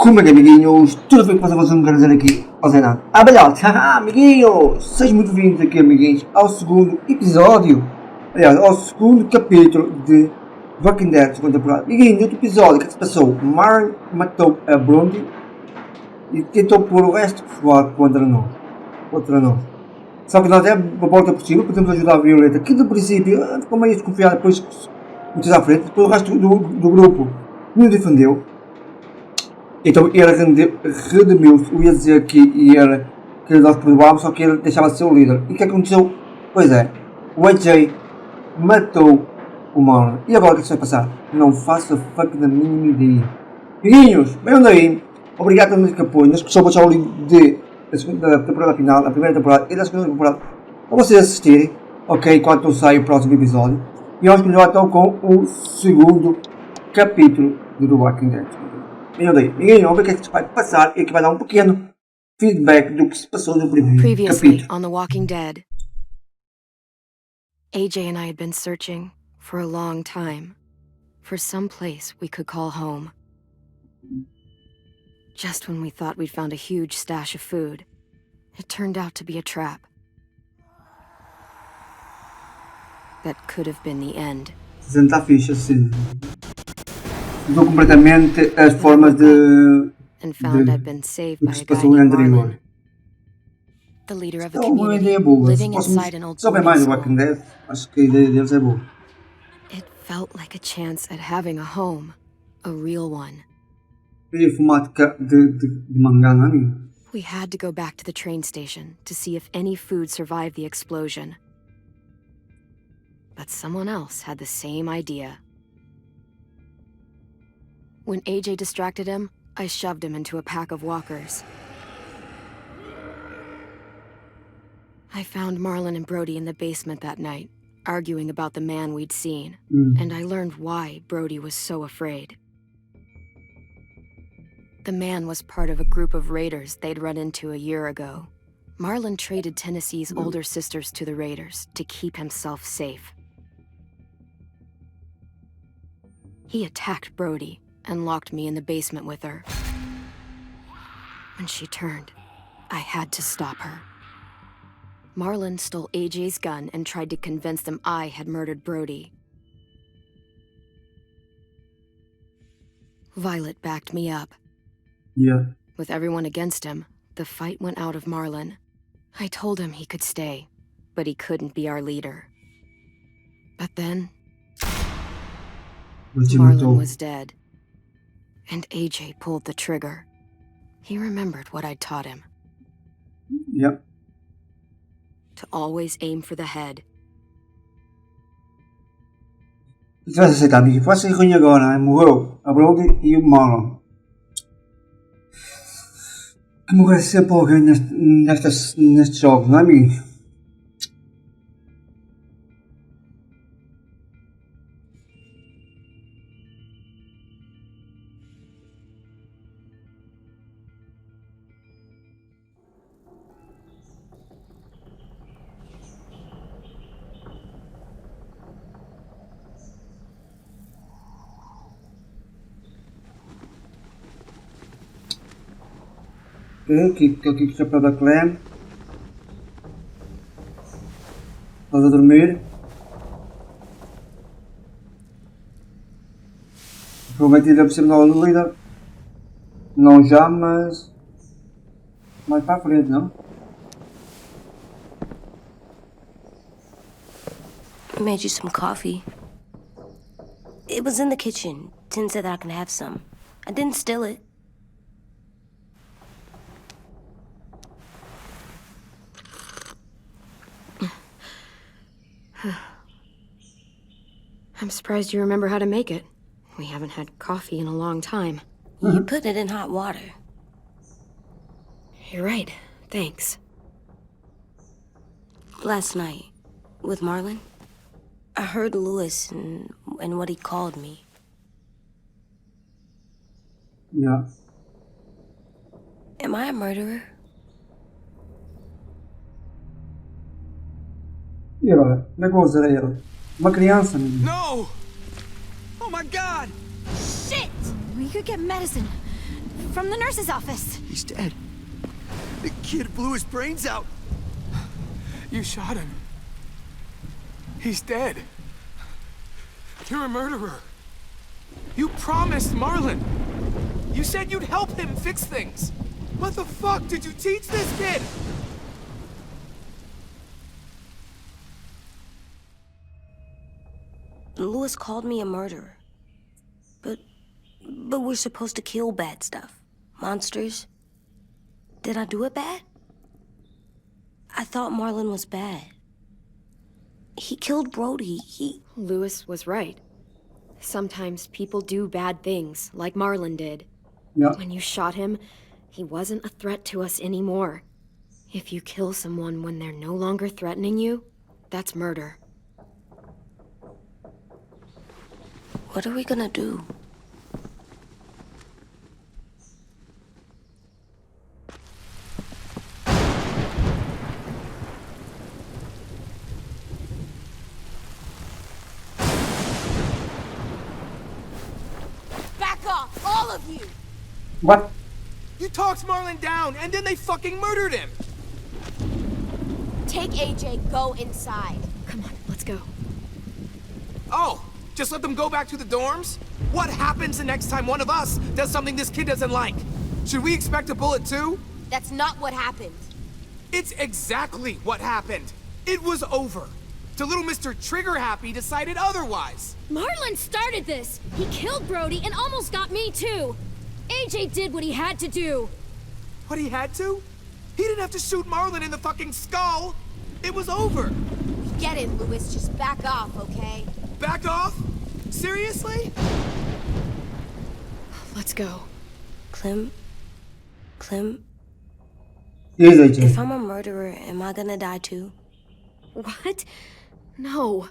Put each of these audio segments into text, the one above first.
Como é que amiguinhos? Tudo bem com vocês? Não quero dizer aqui ao Zé Nando. Belhote! Amiguinhos! Sejam muito bem-vindos aqui, amiguinhos, ao segundo episódio. Aliás, ao segundo capítulo de Walking Dead, segunda temporada. Amiguinhos, no outro episódio, o que se passou? Marlon matou a Brody e tentou pôr o resto do pessoal contra nós. Só que nós é a volta possível, podemos ajudar a Violeta, que do princípio ficou meio desconfiada, depois muito à frente, depois o resto do grupo nos defendeu. Então ele redimiu-se, eu ia dizer que nós perdoámos, só que ele deixava de ser o líder. E o que aconteceu? Pois é, o AJ matou o Marlon. E agora o que é que se vai passar? Não faço a fuck da mínima ideia. Amiguinhos, venham daí. Obrigado pelo muito apoio. Nós que só vou deixar o link da temporada final, da primeira temporada e da segunda temporada, para vocês assistirem, ok, enquanto sai o próximo episódio. E vamos continuar então com o segundo capítulo do The Walking Dead. Venham daí, vamos ver o que é que se vai passar e que vai dar um pequeno feedback do que se passou no primeiro capítulo. On The Walking Dead. AJ and I had been searching for a long time for some place we could call home. Just when we thought we'd found a huge stash of food, it turned out to be a trap. That could have been the end. Está fixe assim. Mudou completamente as formas do que se passou no anterior. The leader of a É uma community ideia boa. living inside an old Se souber mais do Walking Dead, acho que a ideia deles é boa. It felt like a chance at having a home, a real one. E formato de mangá, não é amigo? We had to go back to the train station to see if any food survived the explosion. But someone else had the same idea. When AJ distracted him, I shoved him into a pack of walkers. I found Marlon and Brody in the basement that night, arguing about the man we'd seen, and I learned why Brody was so afraid. The man was part of a group of raiders they'd run into a year ago. Marlon traded Tennessee's older sisters to the raiders to keep himself safe. He attacked Brody and locked me in the basement with her. When she turned, I had to stop her. Marlon stole AJ's gun and tried to convince them I had murdered Brody. Violet backed me up. Yeah. With everyone against him, the fight went out of Marlon. I told him he could stay, but he couldn't be our leader. But then, Marlon was dead, and AJ pulled the trigger. He remembered what I'd taught him. Yep. To always aim for the head. Se tivesse aceitado, amigo, fosse ruim agora, morreu a Brody e o Marlon. Que morrer sempre alguém nestes jogos, não é, amigo? Aqui com o chapéu da clem. Estás a dormir. Provavelmente ainda por cima do líder. Não já, mas mais para a frente, não? I made you some coffee. It was in the kitchen. Tin said that I can have some. I didn't steal it. I'm surprised you remember how to make it. We haven't had coffee in a long time. You put it in hot water. You're right. Thanks. Last night, with Marlon, I heard Lewis and what he called me. Yeah. Am I a murderer? E agora? Como é que vou usar ele? Uma criança, menino. No! Oh my God! Shit! We could get medicine. From the nurse's office. He's dead. The kid blew his brains out. You shot him. He's dead. You're a murderer. You promised Marlon. You said you'd help him fix things. What the fuck did you teach this kid? Lewis called me a murderer. But we're supposed to kill bad stuff. Monsters. Did I do it bad? I thought Marlon was bad. He killed Brody. Lewis was right. Sometimes people do bad things, like Marlon did. Yeah. When you shot him, he wasn't a threat to us anymore. If you kill someone when they're no longer threatening you, that's murder. What are we gonna do? Back off, all of you! What? You talked Marlon down, and then they fucking murdered him! Take AJ, go inside. Come on, let's go. Oh, just let them go back to the dorms? What happens the next time one of us does something this kid doesn't like? Should we expect a bullet too? That's not what happened. It's exactly what happened. It was over. Till little Mr. Trigger Happy decided otherwise. Marlon started this! He killed Brody and almost got me too! AJ did what he had to do! What he had to? He didn't have to shoot Marlon in the fucking skull. It was over. Get it, Lewis, just back off, okay? Back off? Seriously? Let's go. Clem? Yes, AJ. If I'm a murderer, am I gonna die too? What? No.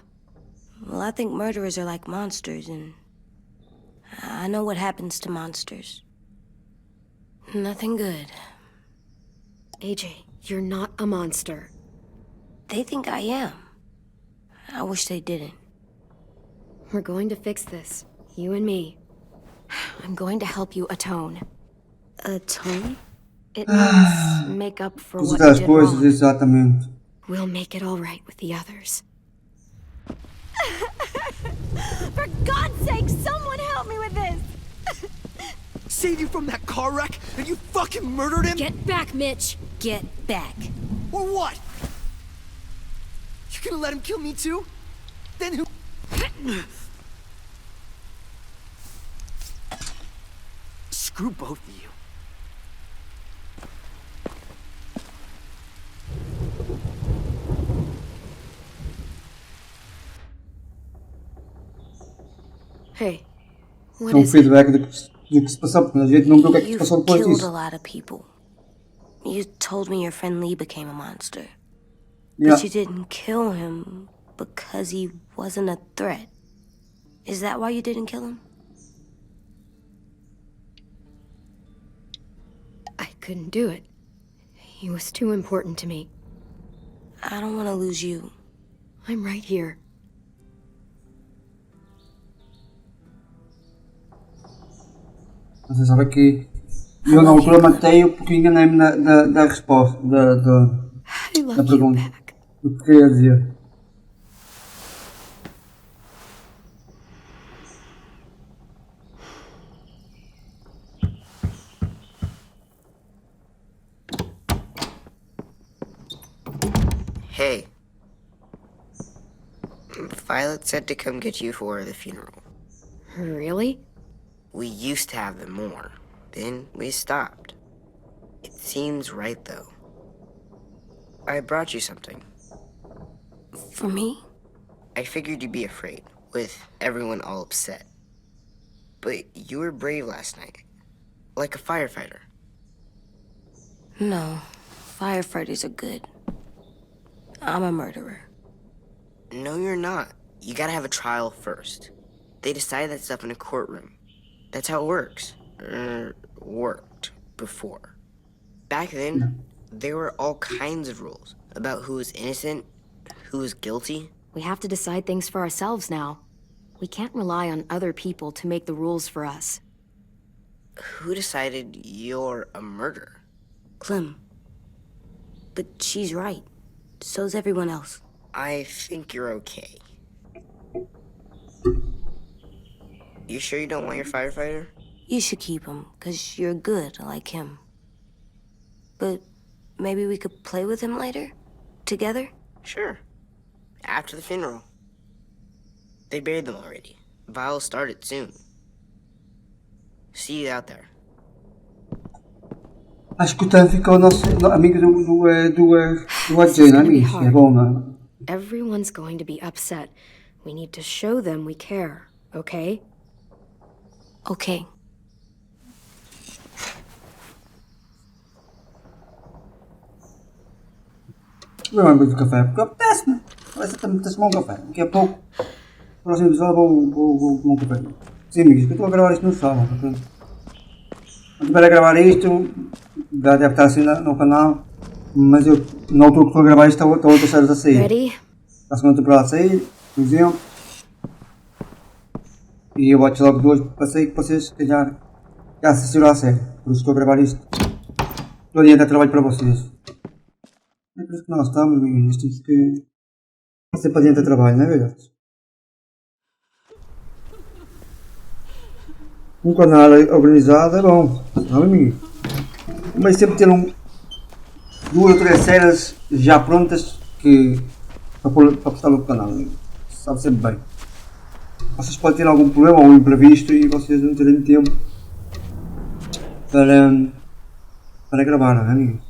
Well, I think murderers are like monsters, and I know what happens to monsters. Nothing good. AJ, you're not a monster. They think I am. I wish they didn't. We're going to fix this. You and me. I'm going to help you atone. Atone? It means make up for what Buscar you as did coisas, wrong. exatamente. We'll make it all right with the others. For God's sake, someone help me with this! Saved you from that car wreck, and you fucking murdered him? Get back, Mitch! Get back. Or what? You gonna let him kill me too? Then who? Screw both of you. Hey, what É is it? feedback do que se passou, porque a gente não viu o que é que se You've passou depois killed a disso. lot of people. You told me your friend Lee became a monster. Yeah. But you didn't kill him because he wasn't a threat. Is that why you didn't kill him? I couldn't do it. He was too important to me. I don't want to lose you. I'm right here. Você sabe que eu na altura matei-o porque enganei-me da resposta, I da love you pergunta. back. Do que queria dizer. Hey. Violet said to come get you for the funeral. Really? We used to have them more. Then we stopped. It seems right, though. I brought you something. For me? I figured you'd be afraid, with everyone all upset. But you were brave last night. Like a firefighter. No. Firefighters are good. I'm a murderer. No, you're not. You gotta have a trial first. They decide that stuff in a courtroom. That's how it works. Worked before. Back then, there were all kinds of rules about who was innocent, who was guilty. We have to decide things for ourselves now. We can't rely on other people to make the rules for us. Who decided you're a murderer? Clem. But she's right. So's everyone else. I think you're okay. You sure you don't want your firefighter? You should keep him, 'cause you're good like him. But maybe we could play with him later? Together? Sure. After the funeral. They buried them already. Vile started soon. See you out there. Acho que o Tan ficou nosso amigo do AJ, não é, amigos? É bom, não é? Everyone's going to be upset. We need to show them we care, okay? Okay. Não é muito café, porque apetece-me. Parece que me tomar um café. Daqui a pouco, no próximo episódio, vou tomar um café. Sim, amigos, eu estou a gravar isto no sábado, portanto. Quando estiver a gravar isto, já deve estar assim no canal. Mas eu, na altura que estou a gravar isto, está outras séries a sair. Ready? Está a segunda temporada a sair, por exemplo. E eu boto logo duas para sair que vocês, se calhar, já assistiram à série. Por isso estou a gravar isto. Estou adiante a trabalho para vocês. É por isso que nós estamos, amiguinhos. Temos que sempre adiante a trabalho, não é verdade? Um canal organizado é bom, não é, amiguinho? Mas sempre ter duas ou três séries já prontas para postar no canal, amigo. Sabe sempre bem. Vocês podem ter algum problema ou um imprevisto e vocês não terem tempo para gravar, não é, amigo?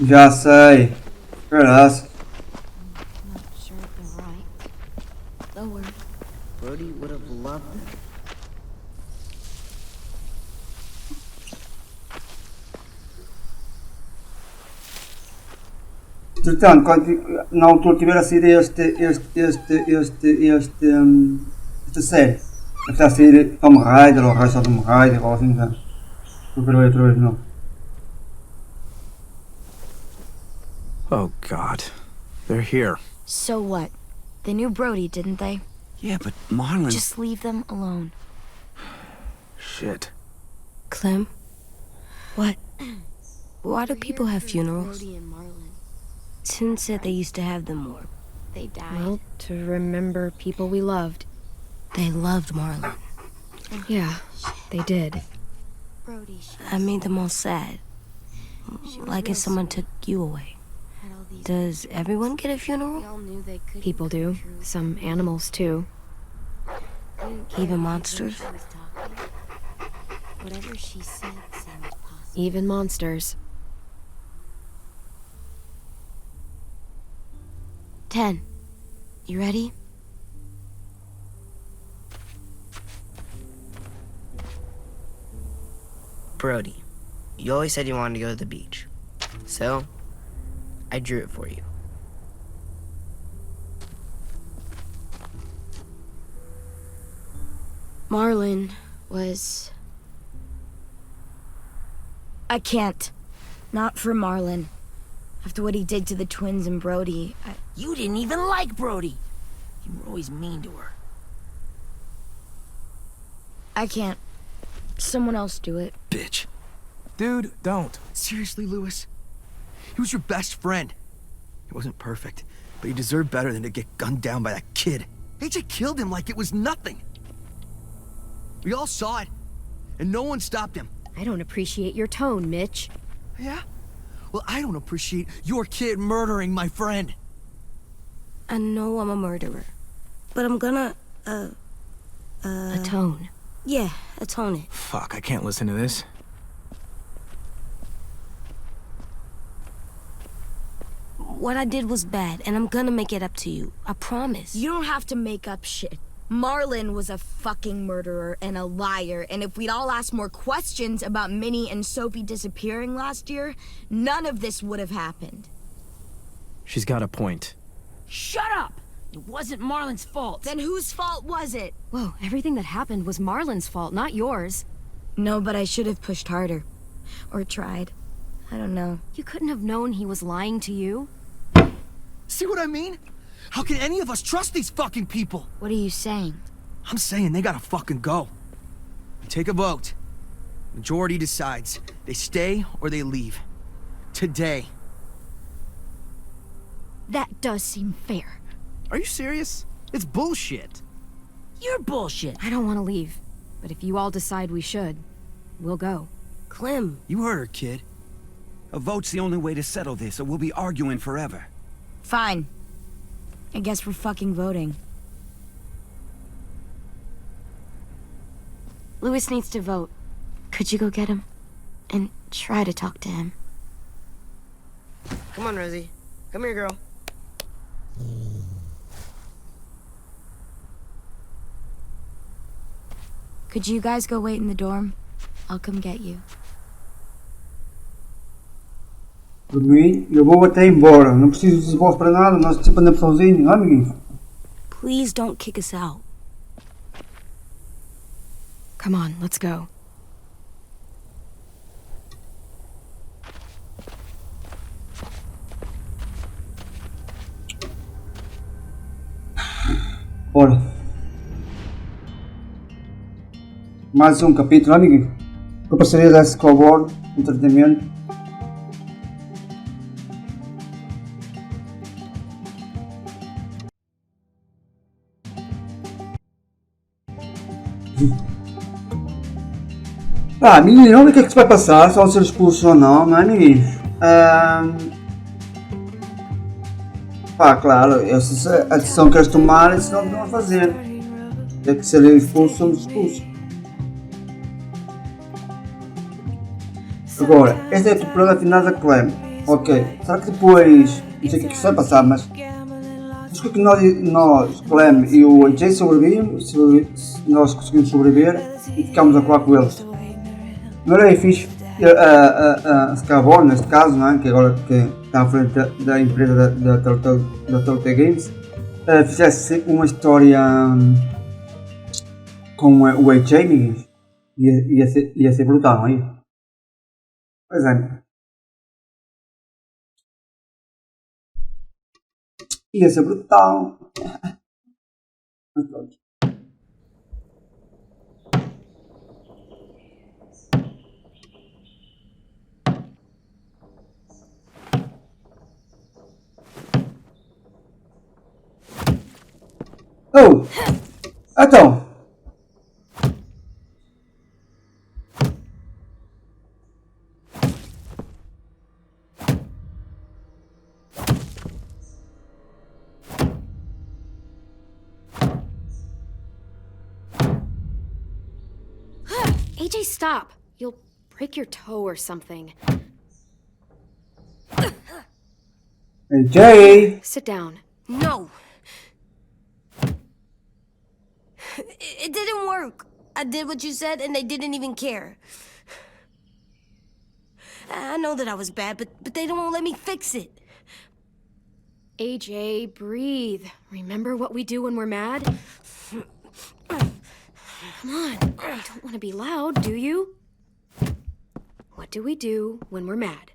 Já sei. Graças. Brody would have loved it. Portanto, quando na altura tiver a sair esta série, deve estar a sair Tomb Raider ou Rise of Tomb Raider ou assim, tá? Vou gravar outra vez, não. Oh, God. They're here. So what? They knew Brody, didn't they? Yeah, but Marlon... Just leave them alone. Shit. Clem? What? Why do people have funerals? Brody and Marlon. Tin said they used to have them more. They died. Well, to remember people we loved. They loved Marlon. Yeah, they did. Brody, I made them all sad. Like if someone took you away. Does everyone get a funeral? People do. Some animals, too. Even monsters? Whatever she said seemed possible. Even monsters. 10. You ready? Brody, you always said you wanted to go to the beach. So, I drew it for you. Marlon was... I can't. Not for Marlon. After what he did to the twins and Brody, You didn't even like Brody. You were always mean to her. I can't. Someone else do it. Bitch. Dude, don't. Seriously, Lewis? He was your best friend. He wasn't perfect, but he deserved better than to get gunned down by that kid. AJ killed him like it was nothing. We all saw it, and no one stopped him. I don't appreciate your tone, Mitch. Yeah? Well, I don't appreciate your kid murdering my friend. I know I'm a murderer. But I'm gonna, Atone. yeah, atone it. Fuck, I can't listen to this. What I did was bad, and I'm gonna make it up to you. I promise. You don't have to make up shit. Marlon was a fucking murderer and a liar, and if we'd all asked more questions about Minnie and Sophie disappearing last year, none of this would have happened. She's got a point. Shut up! It wasn't Marlon's fault. Then whose fault was it? Whoa, everything that happened was Marlon's fault, not yours. No, but I should have pushed harder. Or tried. I don't know. You couldn't have known he was lying to you. See what I mean? How can any of us trust these fucking people? What are you saying? I'm saying they gotta fucking go. We take a vote. Majority decides. They stay or they leave. Today. That does seem fair. Are you serious? It's bullshit. You're bullshit. I don't want to leave, but if you all decide we should, we'll go. Clem, You heard her, kid. A vote's the only way to settle this, or we'll be arguing forever. Fine. I guess we're fucking voting. Louis needs to vote. Could you go get him? And try to talk to him. Come on, Rosie. Come here, girl. Could you guys go wait in the dorm? I'll come get you. Por mim, eu vou até embora. Não preciso de voz para nada, nós tipo andamos sozinhos, não é, amiguinhos? Please don't kick us out. Come on, let's go. Ora. Mais um capítulo, amiguinho. Com a parceria da Scoreboard, entretenimento. Amiguinho, vamos ver o que é que se vai passar, se vão ser expulsos ou não, não é, amiguinhos? Claro, essa a decisão que eles tomarem, se não vão fazer. Tem que ser expulsos, somos expulsos. Agora, esta é a temporada final da Clem. Ok, será que depois, não sei o que é que se vai passar, mas acho que nós Clem e o AJ sobrevivemos, se nós conseguimos sobreviver e ficamos a falar com eles. Não era fixe a Scoreboard, neste caso, não é? Que agora que está à frente da empresa da Telltale Games, fizesse uma história com o AJ, ia ser brutal, não é? Pois é. Ia ser brutal. Mas pronto. Oh! Então! AJ, stop! You'll break your toe or something. AJ! Sit down. No! It didn't work. I did what you said and they didn't even care. I know that I was bad, but they don't let me fix it. AJ, breathe. Remember what we do when we're mad? Come on, you don't want to be loud, do you? What do we do when we're mad?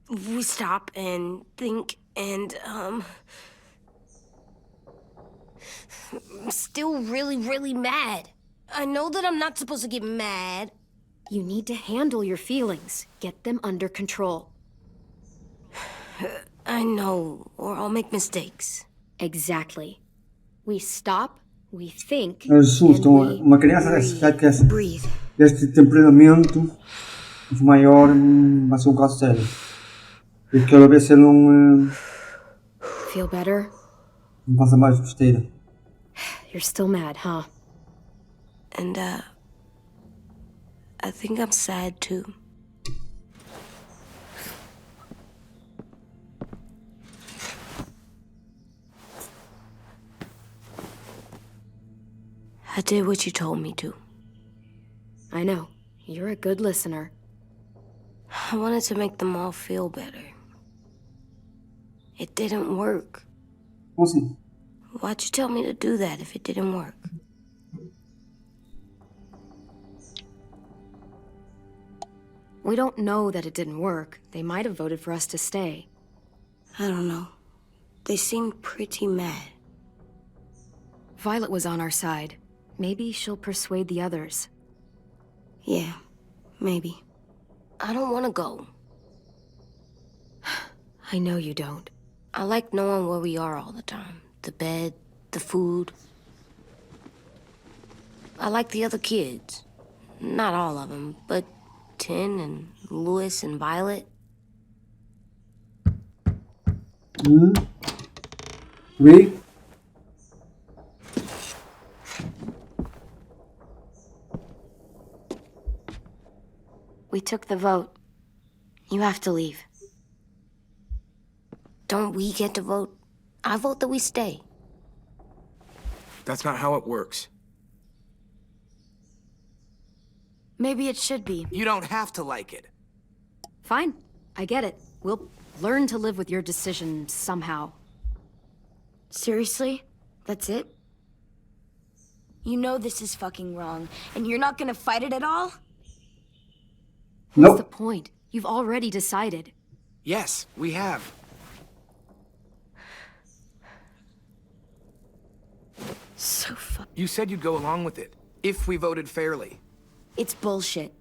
We stop and think and, I'm still really, really mad. I know that I'm not supposed to get mad. You need to handle your feelings. Get them under control. I know, or I'll make mistakes. Exactly. We stop, we think, Assustam and we uma criança desse Breathe. temperamento maior, vai ser um caso sério. Eu quero ver se ele não Feel better? passa mais besteira. You're still mad, huh? And, I think I'm sad too. I did what you told me to. I know. You're a good listener. I wanted to make them all feel better. It didn't work. Como assim? Why'd you tell me to do that if it didn't work? We don't know that it didn't work. They might have voted for us to stay. I don't know. They seemed pretty mad. Violet was on our side. Maybe she'll persuade the others. Yeah, maybe. I don't want to go. I know you don't. I like knowing where we are all the time. The bed, the food. I like the other kids. Not all of them, but Tin and Louis and Violet. Oui. We took the vote. You have to leave. Don't we get to vote? I vote that we stay. That's not how it works. Maybe it should be. You don't have to like it. Fine. I get it. We'll learn to live with your decision somehow. Seriously? That's it? You know this is fucking wrong, and you're not gonna fight it at all? What's the Nope. point? You've already decided. Yes, we have. So You said you'd go along with it, if we voted fairly. It's bullshit.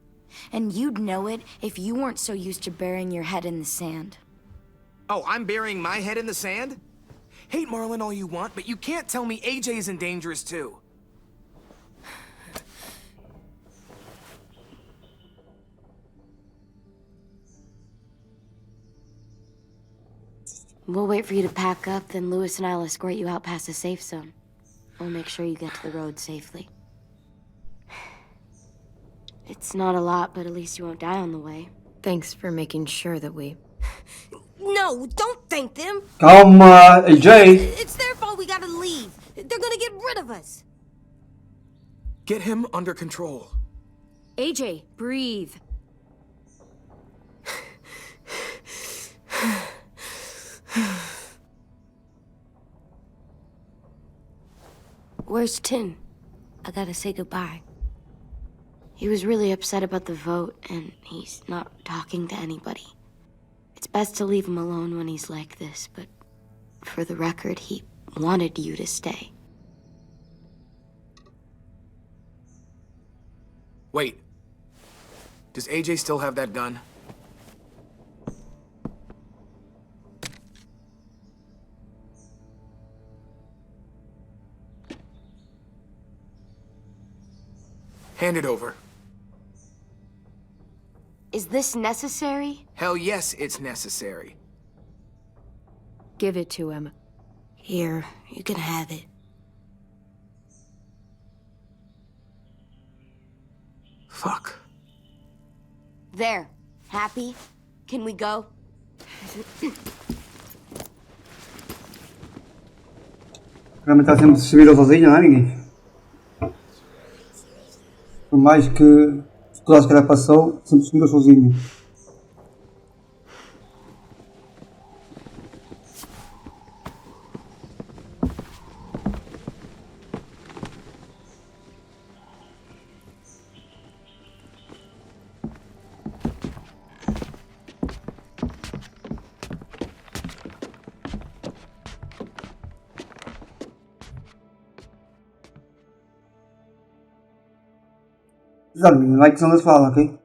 And you'd know it if you weren't so used to burying your head in the sand. Oh, I'm burying my head in the sand? Hate Marlon all you want, but you can't tell me AJ isn't dangerous too. We'll wait for you to pack up, then Louis and I'll escort you out past the safe zone. We'll make sure you get to the road safely. It's not a lot, but at least you won't die on the way. Thanks for making sure that we... No, don't thank them. Calma, AJ. It's their fault we gotta leave. They're gonna get rid of us. Get him under control. AJ, breathe. Where's Tin? I gotta say goodbye. He was really upset about the vote, and he's not talking to anybody. It's best to leave him alone when he's like this, but for the record, he wanted you to stay. Wait. Does AJ still have that gun? Hand it over. Is this necessary? Hell yes, it's necessary. Give it to him. Here, you can have it. Fuck. There. Happy? Can we go? Realmente está sempre distribuído sozinho, não é, ninguém? Por mais que toda a escala passou, sempre distribuído sozinho. Exato, like que não se fala, ok?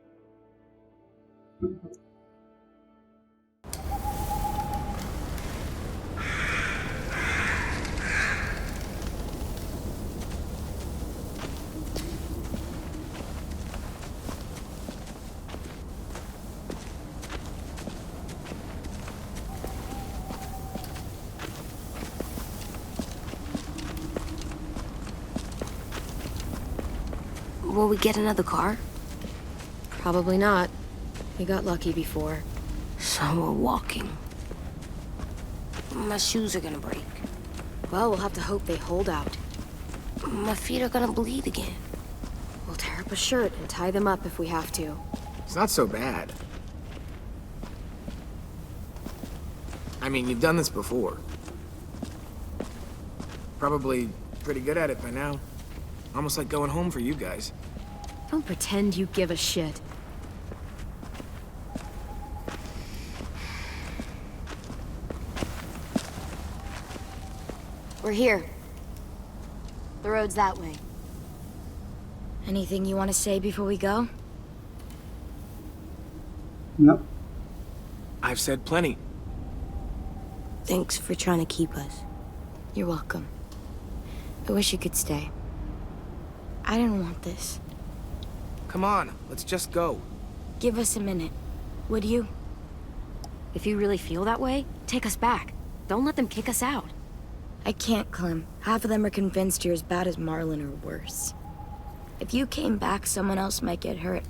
Will we get another car? Probably not. We got lucky before. So we're walking. My shoes are gonna break. Well, we'll have to hope they hold out. My feet are gonna bleed again. We'll tear up a shirt and tie them up if we have to. It's not so bad. I mean, you've done this before. Probably pretty good at it by now. Almost like going home for you guys. Don't pretend you give a shit. We're here. The road's that way. Anything you want to say before we go? No. I've said plenty. Thanks for trying to keep us. You're welcome. I wish you could stay. I didn't want this. Come on, let's just go. Give us a minute, would you? If you really feel that way, take us back. Don't let them kick us out. I can't, Clem. Half of them are convinced you're as bad as Marlon or worse. If you came back, someone else might get hurt.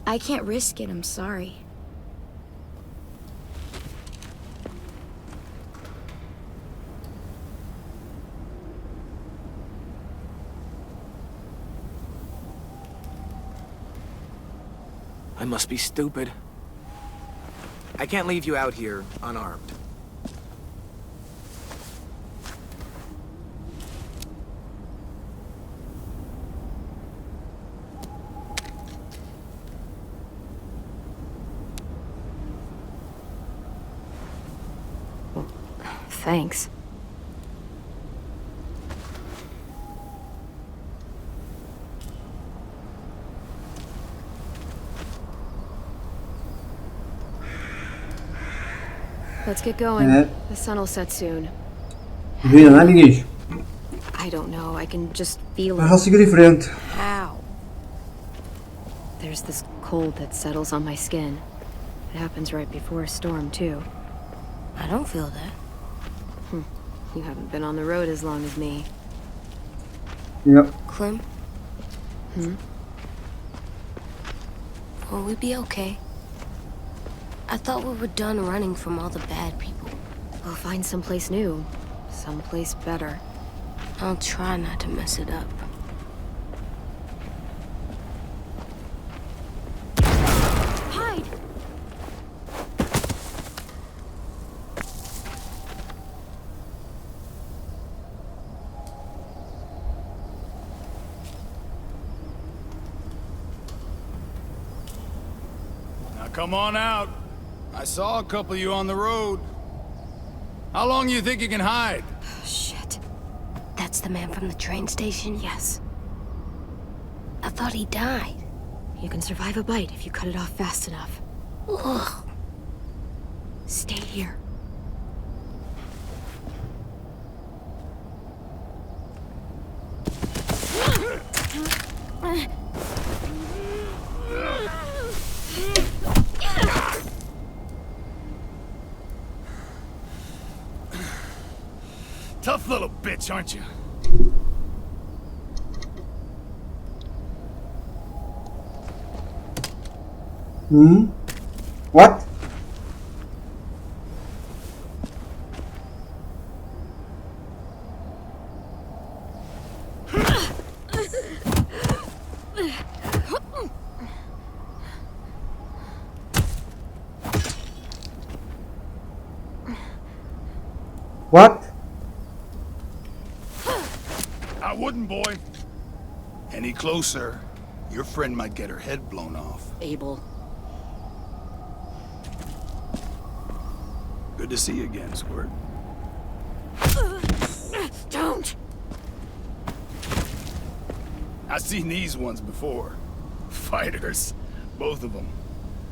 I can't risk it, I'm sorry. I must be stupid. I can't leave you out here unarmed. Thanks. Let's get going. The sun will set soon. Vida, né, amiguinhos? I don't know, I can just feel Ah, it. sigo diferente. How? There's this cold that settles on my skin. It happens right before a storm, too. I don't feel that. You haven't been on the road as long as me. Yep. Clem? Will we be okay? I thought we were done running from all the bad people. We'll find someplace new. Someplace better. I'll try not to mess it up. Hide! Now come on out. I saw a couple of you on the road. How long do you think you can hide? Shit. That's the man from the train station? Yes. I thought he died. You can survive a bite if you cut it off fast enough. Ugh. Stay here. Tough little bitch, aren't you? What? What? I wouldn't, boy. Any closer, your friend might get her head blown off. Abel. Good to see you again, Squirt. Don't! I've seen these ones before. Fighters. Both of them.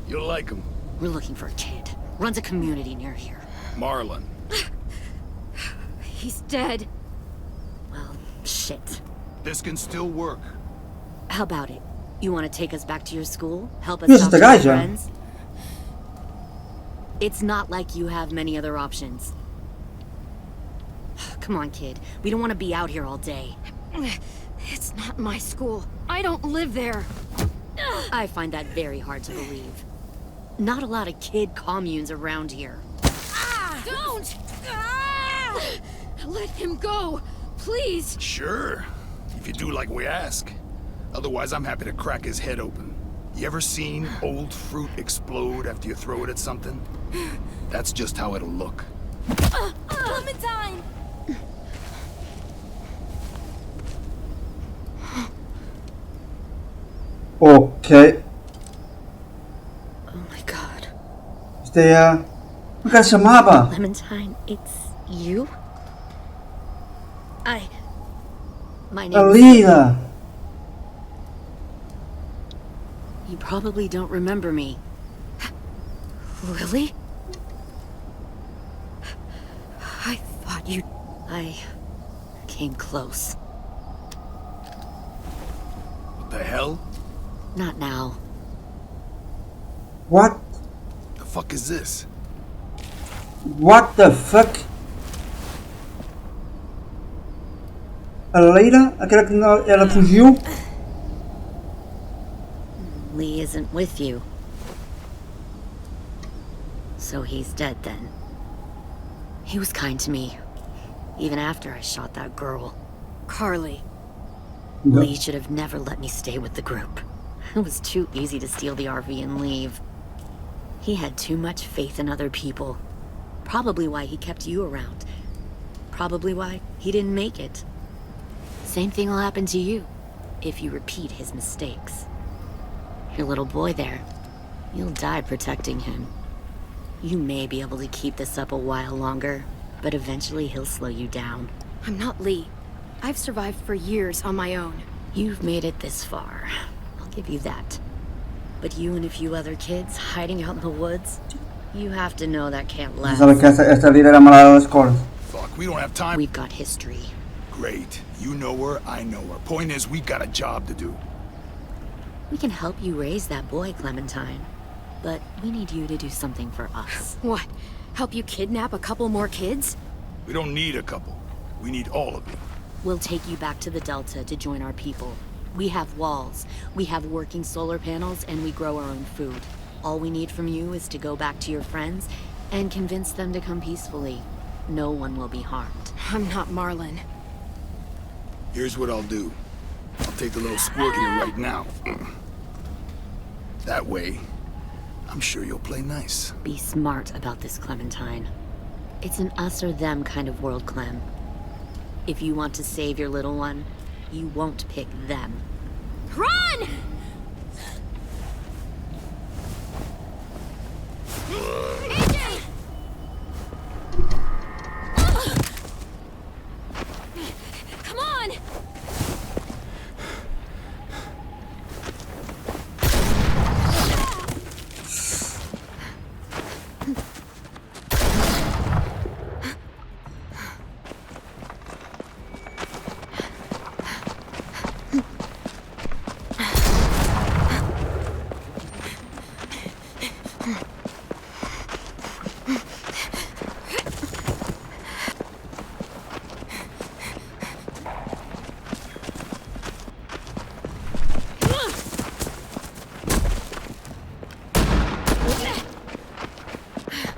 You'll like them. We're looking for a kid. Runs a community near here. Marlon. He's dead. Well, shit. This can still work. How about it? You want to take us back to your school? Help us This is talk the to guy, our John. friends? It's not like you have many other options. Come on, kid. We don't want to be out here all day. It's not my school. I don't live there. I find that very hard to believe. Not a lot of kid communes around here. Don't! Let him go, please. Sure. If you do like we ask. Otherwise, I'm happy to crack his head open. You ever seen old fruit explode after you throw it at something? That's just how it'll look. Clementine! Ok. Oh my god. Isto é a... Como é que ela se chamava? Clementine, it's you? My name is... Alida! You probably don't remember me. Lilly? I thought you... I came close. What the hell? Not now. What? The fuck is this? What the fuck? A Leila? Aquela que ela fugiu? Lee isn't with you. So he's dead then. He was kind to me, even after I shot that girl. Carly. Lee should have never let me stay with the group. It was too easy to steal the RV and leave. He had too much faith in other people. Probably why he kept you around. Probably why he didn't make it. Same thing will happen to you, if you repeat his mistakes. Your little boy there, you'll die protecting him. You may be able to keep this up a while longer, but eventually he'll slow you down. I'm not Lee. I've survived for years on my own. You've made it this far. I'll give you that. But you and a few other kids hiding out in the woods, you have to know that can't last. Sabe que esta vida era malada da escola. Fuck, we don't have time. We've got history. Great. You know her, I know her. Point is, we got a job to do. We can help you raise that boy, Clementine. But we need you to do something for us. What? Help you kidnap a couple more kids? We don't need a couple. We need all of you. We'll take you back to the Delta to join our people. We have walls, we have working solar panels, and we grow our own food. All we need from you is to go back to your friends and convince them to come peacefully. No one will be harmed. I'm not Marlon. Here's what I'll do. I'll take the little squirt here right now. That way, I'm sure you'll play nice. Be smart about this, Clementine. It's an us or them kind of world, Clem. If you want to save your little one, you won't pick them. Run! AJ! Come on!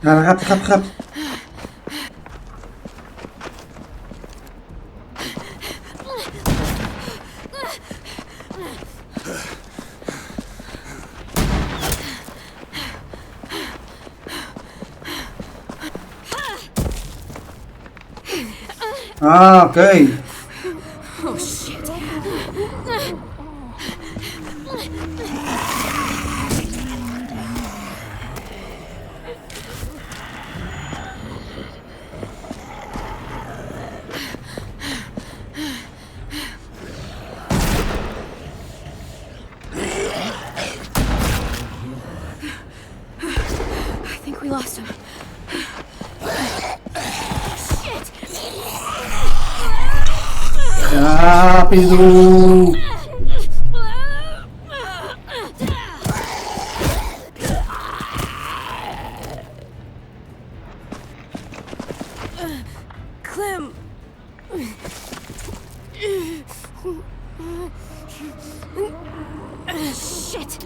Rap. Ah, ok. Oh, shit. I think we lost him. Rápido! Clem. Shit.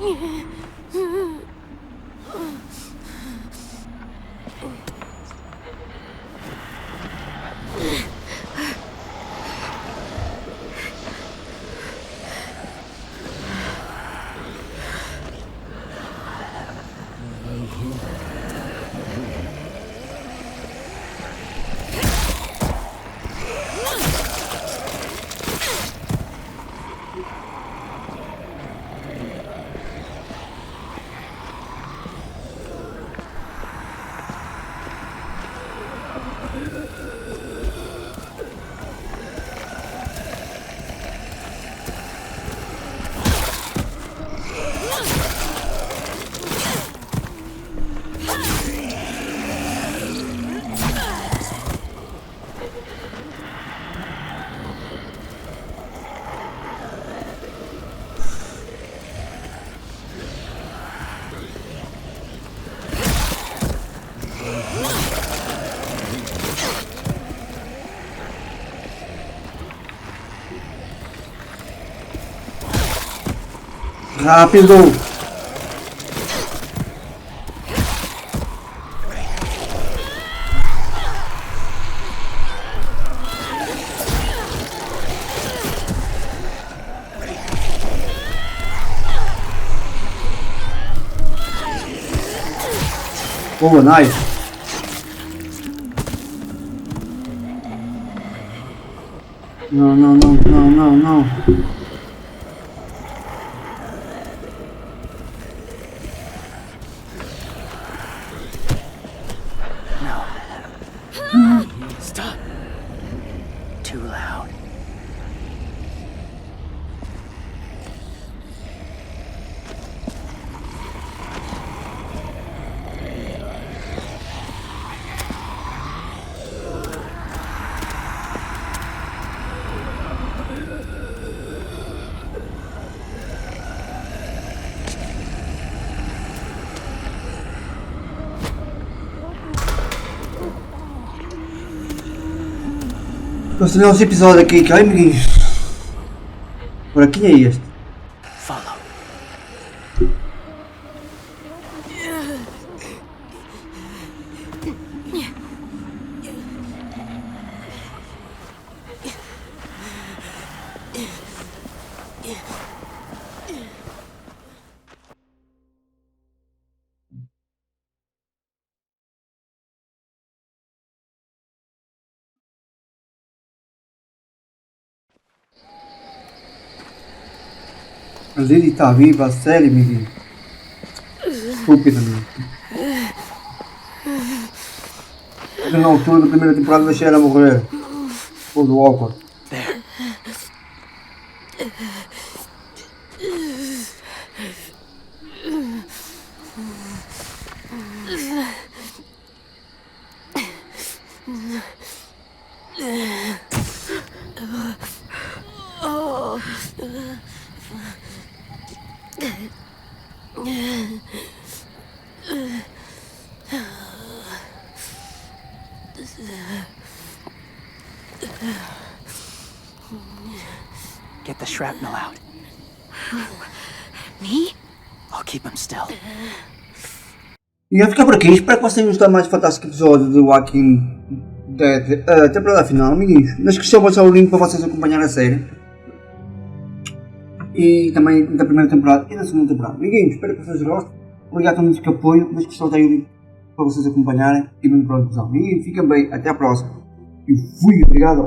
Rápido! Boa, nice! Não, não, não, não, não, não. Stop. Too loud. Continuamos o episódio aqui, ai amiguinhos. Por aqui é este. Follow. A Lilly Está Viva, a série, amiguinho. Estúpida, amigo. Na altura da primeira temporada deixei ela morrer. Ou do awkward. There. Get the shrapnel out. Me? I'll keep him still. E eu ficar por aqui, espero que vocês tenham gostado mais do fantástico episódio de Walking Dead, a temporada final, amiguinhos. Na descrição vou deixar o link para vocês acompanharem a série. E também da primeira temporada e da segunda temporada. Amiguinhos, espero que vocês gostem. Obrigado a todos que apoiam, na descrição tem o link para vocês acompanharem. E vemos para o episódio. Amiguinhos, fiquem bem, até à próxima. E fui, obrigado.